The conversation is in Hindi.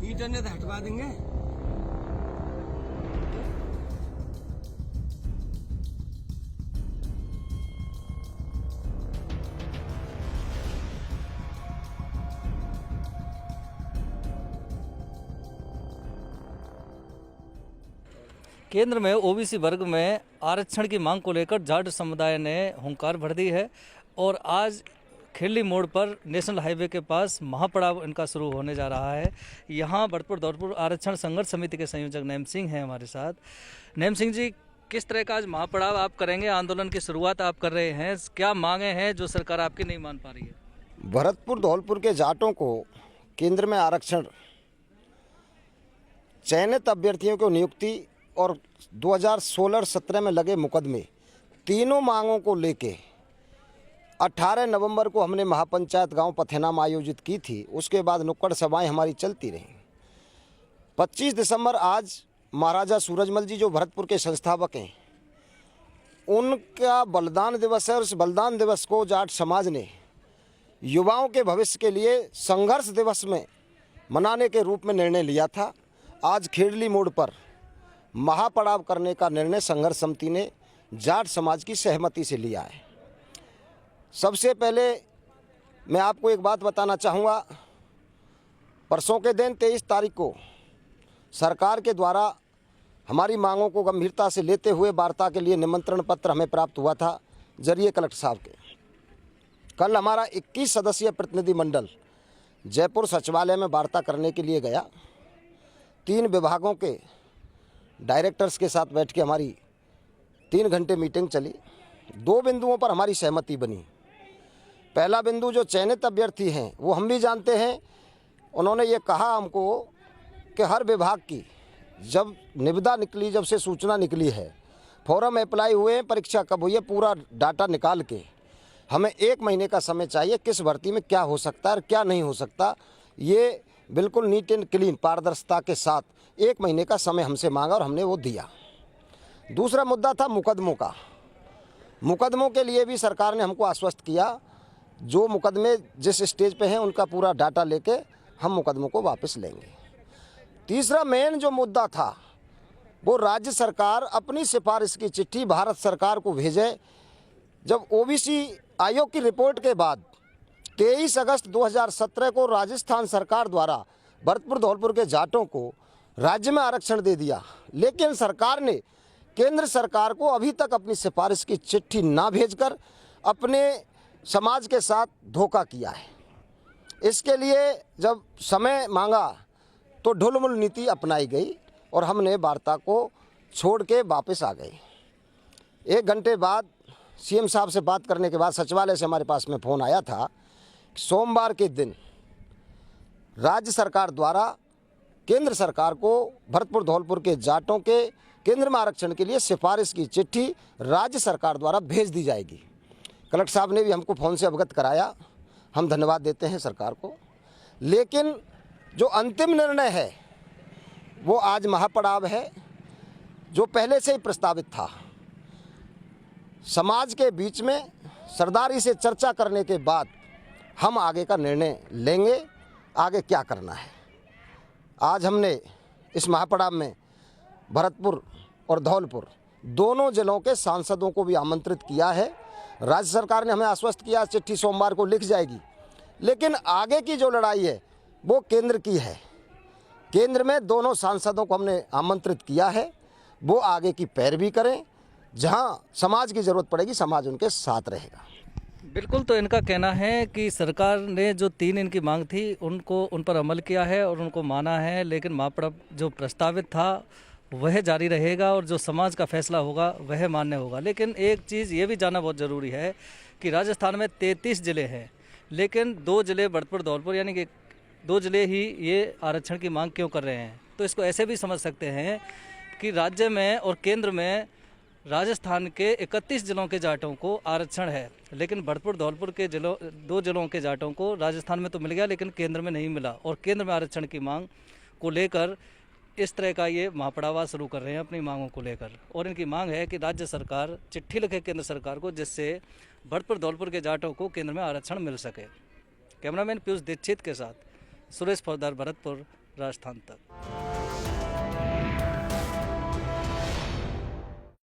इंटरनेट हटवा देंगे। केंद्र में ओबीसी वर्ग में आरक्षण की मांग को लेकर जाट समुदाय ने हुंकार भर दी है और आज खेली मोड़ पर नेशनल हाईवे के पास महापड़ाव इनका शुरू होने जा रहा है। यहाँ भरतपुर दौलपुर आरक्षण संघर्ष समिति के संयोजक नैम सिंह हैं हमारे साथ। नैम सिंह जी, किस तरह का आज महापड़ाव आप करेंगे? आंदोलन की शुरुआत आप कर रहे हैं, क्या मांगे हैं जो सरकार आपकी नहीं मान पा रही है? भरतपुर धौलपुर के जाटों को केंद्र में आरक्षण, चयनित अभ्यर्थियों को नियुक्ति और 2016-17 में लगे मुकदमे, तीनों मांगों को लेके 18 नवंबर को हमने महापंचायत गांव पथेनाम आयोजित की थी। उसके बाद नुक्कड़ सभाएं हमारी चलती रहीं। 25 दिसंबर आज महाराजा सूरजमल जी जो भरतपुर के संस्थापक हैं, उनका बलिदान दिवस है और इस बलिदान दिवस को जाट समाज ने युवाओं के भविष्य के लिए संघर्ष दिवस में मनाने के रूप में निर्णय लिया था। आज खेड़ली मोड़ पर महापड़ाव करने का निर्णय संघर्ष समिति ने जाट समाज की सहमति से लिया है। सबसे पहले मैं आपको एक बात बताना चाहूँगा। परसों के दिन 23 तारीख को सरकार के द्वारा हमारी मांगों को गंभीरता से लेते हुए वार्ता के लिए निमंत्रण पत्र हमें प्राप्त हुआ था जरिए कलेक्टर साहब के। कल हमारा 21 सदस्यीय प्रतिनिधि मंडल जयपुर सचिवालय में वार्ता करने के लिए गया। 3 विभागों के डायरेक्टर्स के साथ बैठ के हमारी 3 घंटे मीटिंग चली। 2 बिंदुओं पर हमारी सहमति बनी। पहला बिंदु, जो चयनित अभ्यर्थी हैं वो हम भी जानते हैं। उन्होंने ये कहा हमको कि हर विभाग की जब निविदा निकली, जब से सूचना निकली है, फॉर्म अप्लाई हुए, परीक्षा कब हुई है, पूरा डाटा निकाल के हमें 1 महीने का समय चाहिए। किस भर्ती में क्या हो सकता है और क्या नहीं हो सकता, ये बिल्कुल नीट एंड क्लीन पारदर्शिता के साथ 1 महीने का समय हमसे मांगा और हमने वो दिया। दूसरा मुद्दा था मुकदमों का। मुकदमों के लिए भी सरकार ने हमको आश्वस्त किया, जो मुकदमे जिस स्टेज पे हैं उनका पूरा डाटा लेके हम मुकदमों को वापस लेंगे। तीसरा मेन जो मुद्दा था वो राज्य सरकार अपनी सिफारिश की चिट्ठी भारत सरकार को भेजे। जब ओबीसी आयोग की रिपोर्ट के बाद 23 अगस्त 2017 को राजस्थान सरकार द्वारा भरतपुर धौलपुर के जाटों को राज्य में आरक्षण दे दिया, लेकिन सरकार ने केंद्र सरकार को अभी तक अपनी सिफारिश की चिट्ठी ना भेजकर अपने समाज के साथ धोखा किया है। इसके लिए जब समय मांगा तो ढुलमुल नीति अपनाई गई और हमने वार्ता को छोड़ के वापस आ गए। 1 घंटे बाद सीएम साहब से बात करने के बाद सचिवालय से हमारे पास में फ़ोन आया था। सोमवार के दिन राज्य सरकार द्वारा केंद्र सरकार को भरतपुर धौलपुर के जाटों के केंद्र में आरक्षण के लिए सिफारिश की चिट्ठी राज्य सरकार द्वारा भेज दी जाएगी। कलेक्टर साहब ने भी हमको फ़ोन से अवगत कराया, हम धन्यवाद देते हैं सरकार को। लेकिन जो अंतिम निर्णय है वो आज महापड़ाव है, जो पहले से ही प्रस्तावित था। समाज के बीच में सरदारी से चर्चा करने के बाद हम आगे का निर्णय लेंगे, आगे क्या करना है। आज हमने इस महापड़ाव में भरतपुर और धौलपुर दोनों जिलों के सांसदों को भी आमंत्रित किया है। राज्य सरकार ने हमें आश्वस्त किया चिट्ठी सोमवार को लिख जाएगी, लेकिन आगे की जो लड़ाई है वो केंद्र की है। केंद्र में दोनों सांसदों को हमने आमंत्रित किया है, वो आगे की पैरवी करें। जहाँ समाज की ज़रूरत पड़ेगी समाज उनके साथ रहेगा। बिल्कुल, तो इनका कहना है कि सरकार ने जो 3 इनकी मांग थी उन पर अमल किया है और उनको माना है, लेकिन महापड़ाव जो प्रस्तावित था वह जारी रहेगा और जो समाज का फैसला होगा वह मान्य होगा। लेकिन एक चीज़ ये भी जानना बहुत ज़रूरी है कि राजस्थान में 33 ज़िले हैं, लेकिन 2 ज़िले भरतपुर धौलपुर यानी कि 2 ज़िले ही ये आरक्षण की मांग क्यों कर रहे हैं। तो इसको ऐसे भी समझ सकते हैं कि राज्य में और केंद्र में राजस्थान के 31 जिलों के जाटों को आरक्षण है, लेकिन भरतपुर धौलपुर के 2 जिलों के जाटों को राजस्थान में तो मिल गया लेकिन केंद्र में नहीं मिला, और केंद्र में आरक्षण की मांग को लेकर इस तरह का ये महापड़ावा शुरू कर रहे हैं अपनी मांगों को लेकर। और इनकी मांग है कि राज्य सरकार चिट्ठी लिखे केंद्र सरकार को, जिससे भरतपुर धौलपुर के जाटों को केंद्र में आरक्षण मिल सके। कैमरामैन पीयूष दीक्षित के साथ सुरेश फौजदार, भरतपुर, राजस्थान तक।